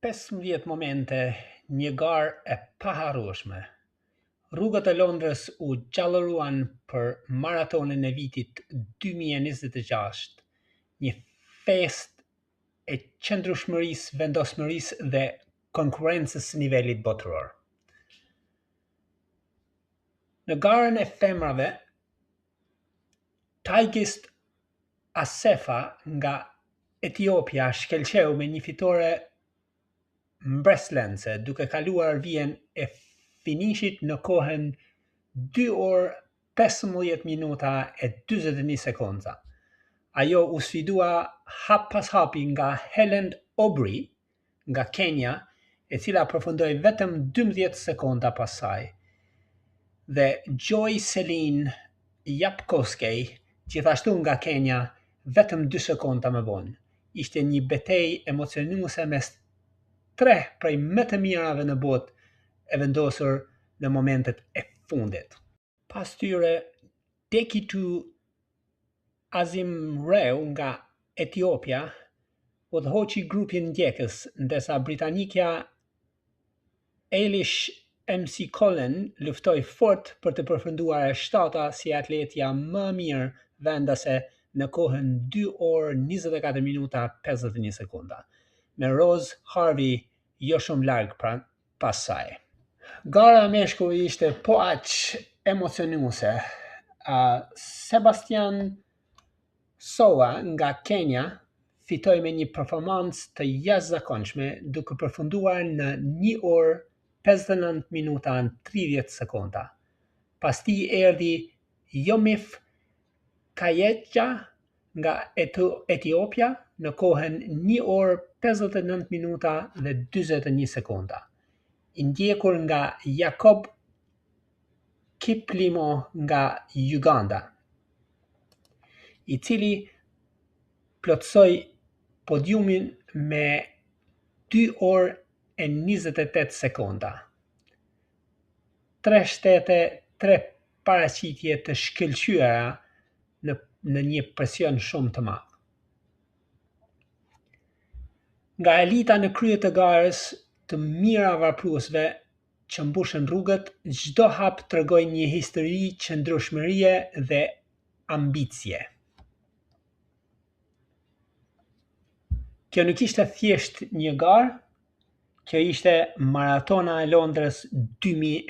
15 momente, një garë e paharrueshme. Rrugët e Londrës u gjallëruan për maratonin e vitit 2026, një festë e qëndrueshmërisë, vendosmërisë dhe konkurrencës së nivelit botëror. Në garën e femrave, Tigist Assefa nga Etiopia shkëlqeu me një fitore mbreslënse, duke kaluar vijen e finishit në kohën 2 orë 15 minuta e 41 sekonda. Ajo u sfidua hap pas hapi nga Helen Obiri nga Kenya, e cila përfundoi vetëm 12 sekonda pas saj, dhe Joy Celine Yapkosgei, gjithashtu nga Kenya, vetëm 2 sekonda më vonë. Ishte një betejë emocionuese mes tre prej më të mirave në botë e vendosur në momentet e fundit. Pas tyre, Dekitu Azimreu nga Etiopia udhëhoqi grupin ndjekës, ndërsa britanikja Eilish McCollen luftoi fort për të përfunduar e shtata si atletja më mirë vendase në kohën 2 orë 24 minuta 51 sekonda, me Rose Harvey jo shumë larg pas saj. Gara e meshkujve ishte po aq emocionuese. Sebastian Soa nga Kenya fitoi me një performancë të jashtëzakonshme, duke përfunduar në 1 orë 59 minuta 30 sekonda. Pas tij erdhi Yomif Kayeja nga Etiopia në kohën 1 orë 59 minuta dhe 41 sekonda, i ndjekur nga Jacob Kiplimo nga Uganda, i cili plotësoi podiumin me 2 orë e 28 sekonda. 3 shtete, 3 paraqitje të shkëlqyera në një presion shumë të madh. Nga elita në krye të garës, të mira varfëruesve që mbushën rrugët, çdo hap tregoi një histori qëndrueshmërie dhe ambicie. Kjo nuk ishte thjesht një garë, kjo ishte maratona e Londrës 2026.